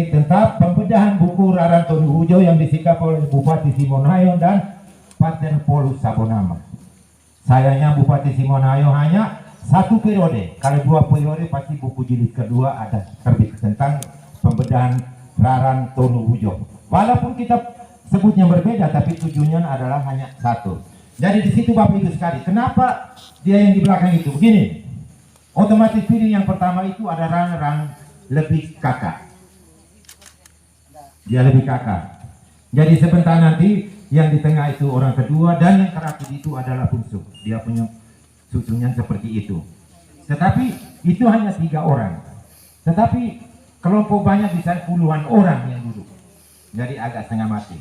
tentang pembedahan buku Raran Tonu Ujo yang disikap oleh Bupati Simonhayon dan Paten Polus Sabonama. Sayangnya Bupati Simonhayon hanya 1 periode. Kalau 2 periode pasti buku jilid kedua ada terbit tentang pembedahan Raran Tonu Ujo. Walaupun kita sebutnya berbeda, tapi tujuannya adalah hanya satu. Jadi di situ Bapak Ibu sekali, kenapa dia yang di belakang itu begini? Otomatis feeling yang pertama itu ada Ran lebih kakak. Dia lebih kakak. Jadi sebentar nanti yang di tengah itu orang kedua dan yang terakhir itu adalah bungsu. Dia punya susunya seperti itu. Tetapi itu hanya 3 orang. Tetapi kelompok banyak bisa puluhan orang yang duduk. Jadi agak setengah mati.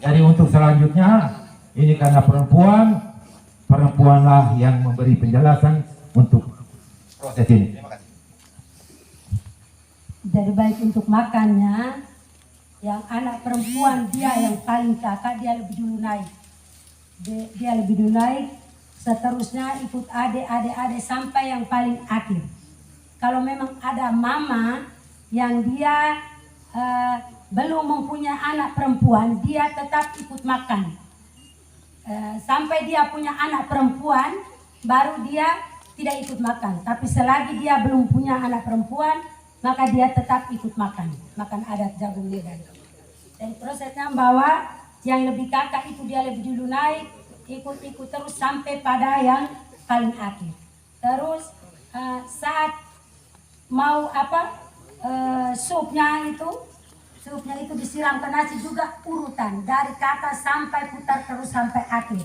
Jadi untuk selanjutnya, ini karena perempuanlah yang memberi penjelasan untuk proses ini. Terima kasih. Jadi baik untuk makannya, yang anak perempuan dia yang paling kakak, dia lebih dulu naik. Dia lebih dulu naik, seterusnya ikut adik sampai yang paling akhir. Kalau memang ada mama yang dia belum mempunyai anak perempuan, dia tetap ikut makan. Sampai dia punya anak perempuan, baru dia tidak ikut makan. Tapi selagi dia belum punya anak perempuan, maka dia tetap ikut makan adat jagung medan. Dan prosesnya bahwa yang lebih kakak itu dia lebih dulu naik, ikut terus sampai pada yang paling akhir. Terus saat mau supnya itu disiram ke nasi juga urutan dari kakak sampai putar terus sampai akhir.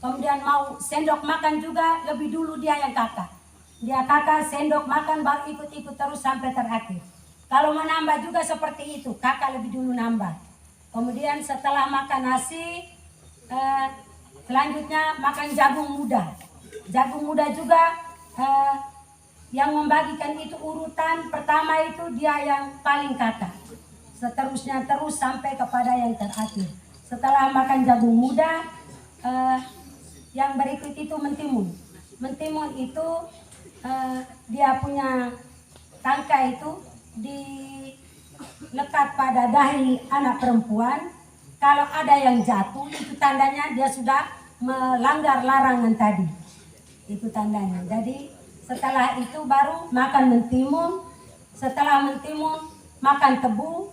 Kemudian mau sendok makan juga lebih dulu dia yang kakak. Dia kakak sendok makan baru ikut terus sampai terakhir. Kalau menambah juga seperti itu, kakak lebih dulu nambah. Kemudian setelah makan nasi, selanjutnya makan jagung muda. Jagung muda juga yang membagikan itu urutan pertama itu dia yang paling kakak. Seterusnya terus sampai kepada yang terakhir. Setelah makan jagung muda, yang berikut itu mentimun. Mentimun itu dia punya tangkai itu dilekat pada dahi anak perempuan. Kalau ada yang jatuh, itu tandanya dia sudah melanggar larangan tadi. Itu tandanya. Jadi setelah itu baru makan mentimun. Setelah mentimun makan tebu.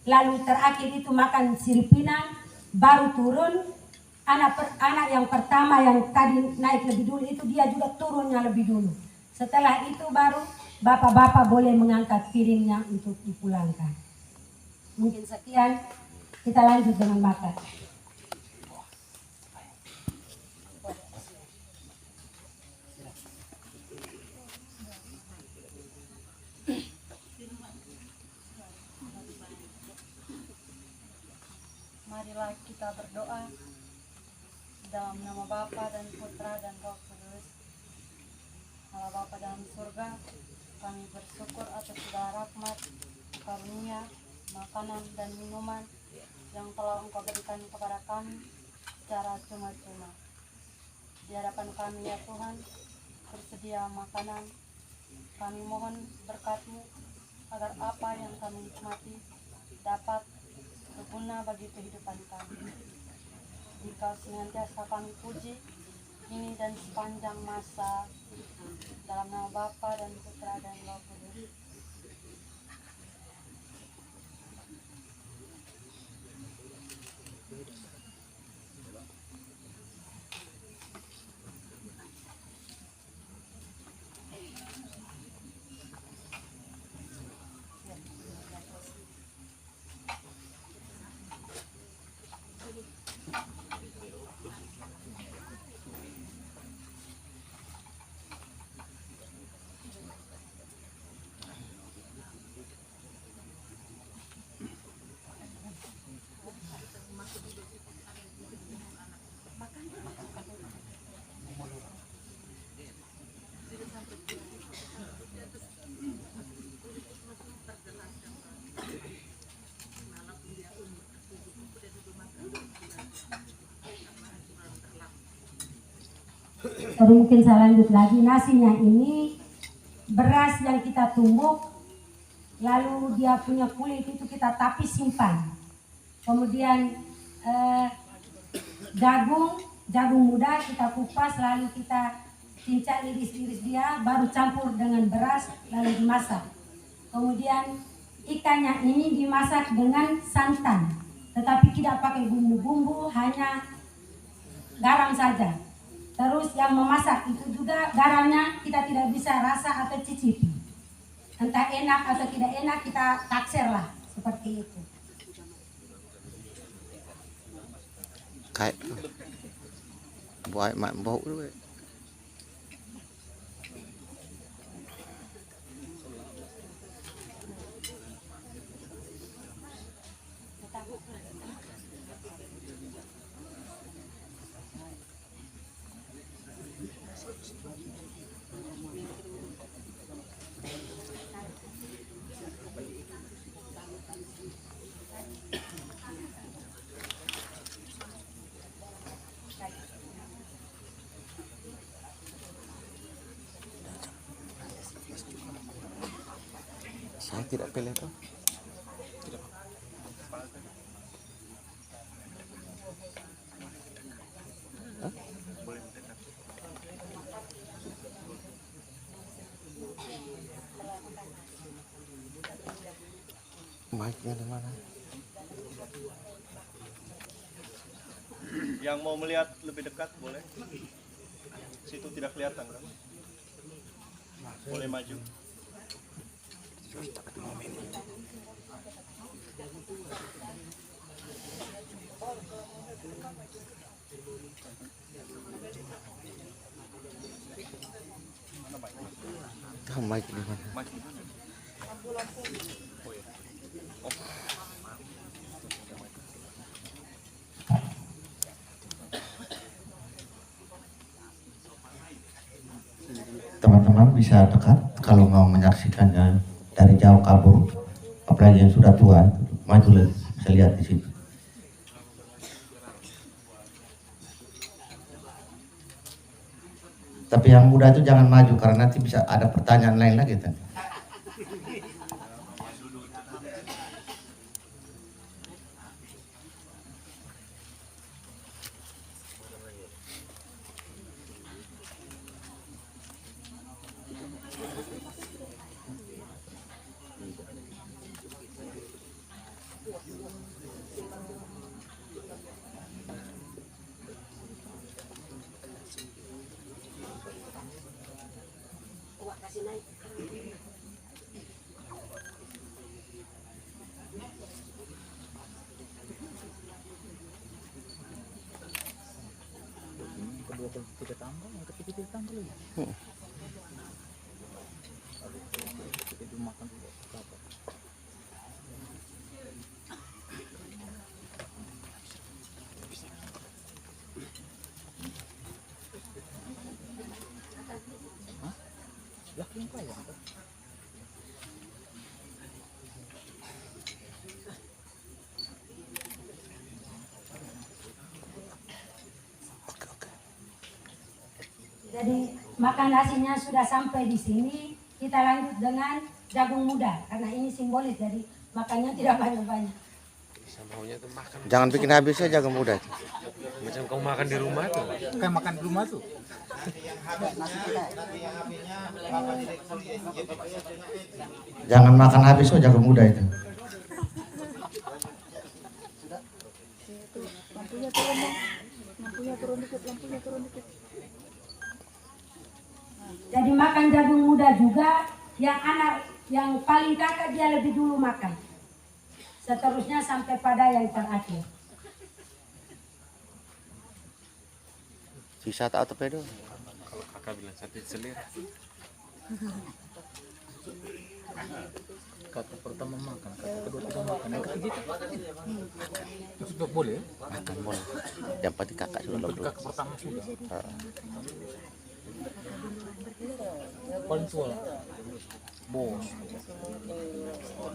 Lalu terakhir itu makan sirip pinang, baru turun. Anak yang pertama yang tadi naik lebih dulu itu dia juga turunnya lebih dulu. Setelah itu baru bapak-bapak boleh mengangkat piringnya untuk dipulangkan. Mungkin sekian, kita lanjut dengan makan. Marilah kita berdoa dalam nama Bapa dan Putra dan Roh Kudus. Allah Bapa dalam surga, kami bersyukur atas segala rahmat, karunia, makanan dan minuman yang telah Engkau berikan kepada kami secara cuma-cuma. Di hadapan kami ya Tuhan, bersedia makanan. Kami mohon berkat-Mu agar apa yang kami nikmati dapat berguna bagi kehidupan kami. Jika senantiasa kami puji ini dan sepanjang masa, dalam nama Bapa dan Putra dan Roh Kudus. Baru mungkin saya lanjut lagi. Nasinya ini beras yang kita tumbuk, lalu dia punya kulit itu kita tapis simpan. Kemudian jagung muda kita kupas, lalu kita cincang iris-iris dia, baru campur dengan beras lalu dimasak. Kemudian ikannya ini dimasak dengan santan, tetapi tidak pakai bumbu-bumbu, hanya garam saja. Terus yang memasak itu juga garamnya kita tidak bisa rasa atau cicipi. Entah enak atau tidak enak, kita taksir lah seperti itu. Kayak buat mak bau dulu. Saya tidak pilih tuh. Mic-nya di mana? Yang mau melihat lebih dekat boleh. Situ tidak kelihatan kan? Boleh maju. Tahu mic di mana? Teman-teman bisa dekat kalau mau menyaksikannya dari jauh kabur, apalagi yang sudah tua, maju lagi, bisa lihat di situ. Tapi yang muda itu jangan maju karena nanti bisa ada pertanyaan lain lagi kan. Jadi makan nasinya sudah sampai di sini, kita lanjut dengan jagung muda karena ini simbolis, jadi makannya tidak banyak-banyak. Jangan bikin habis ya jagung muda. Macam kau makan di rumah tuh. Kayak makan di rumah tuh. Jangan makan habis oh jagung muda itu. Lampunya turun dong. Lampunya turun dikit, lampunya turun dikit. Jadi makan jagung muda juga, yang anak yang paling kakak dia lebih dulu makan. Seterusnya sampai pada yang terakhir. Sisa tak torpedo. Kalau kakak bilang sate selir. Kata pertama makan, kata kedua tidak makan, yang ketiga sudah boleh. Makan boleh. Yang penting kakak sudah Yang belum. kakak pertama sudah. Paling tua bos.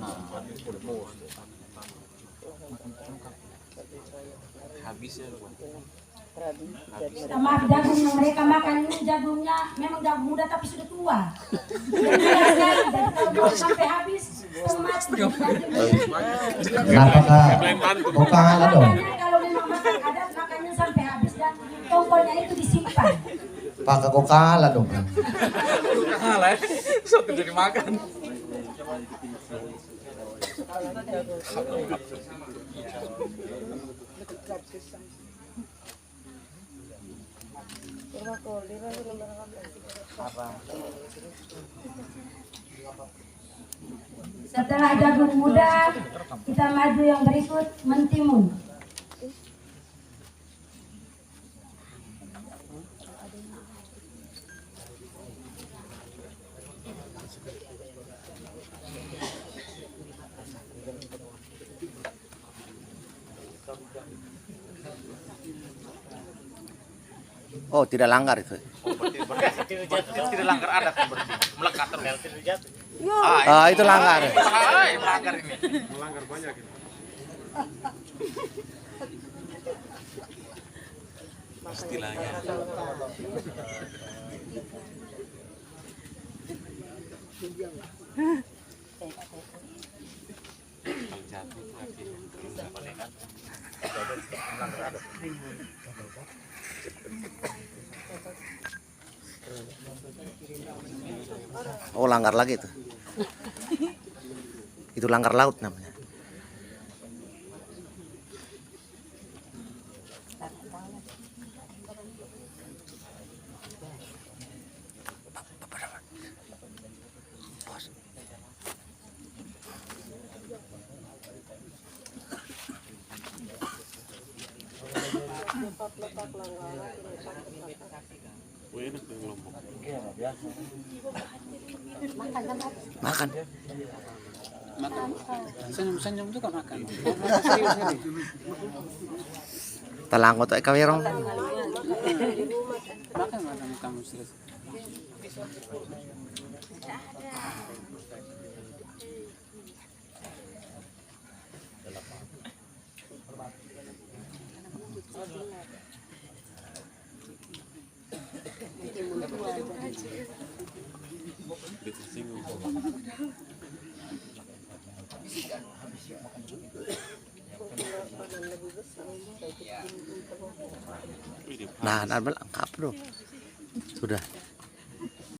Nah, boleh bos. Habisnya buat Maaf, jagung yang mereka makan ini jagungnya memang jagung muda tapi sudah tua. Jadi kalau mau sampai habis, mati. Kenapa kak? Kok kalah dong? Makanya kalau memang makan adat, makannya sampai habis dan tongkolnya itu disimpan. Pak kok kalah dong? Kalah ya. Satu jadi makan. Setelah jagung muda, kita maju yang berikut, mentimun. Oh, tidak langgar itu. Tidak langgar adat berarti. Melekat terus. Ah, itu langgar. Langgar ini. Melanggar banyak ini. Istilahnya. Kalau jatuh itu artinya Oh, langgar lagi itu. Itu langgar laut namanya. Makan. Senyum-senyum juga makan. Talang ko to ikaw Makan kamu serius. Nah, lengkap bro. Sudah.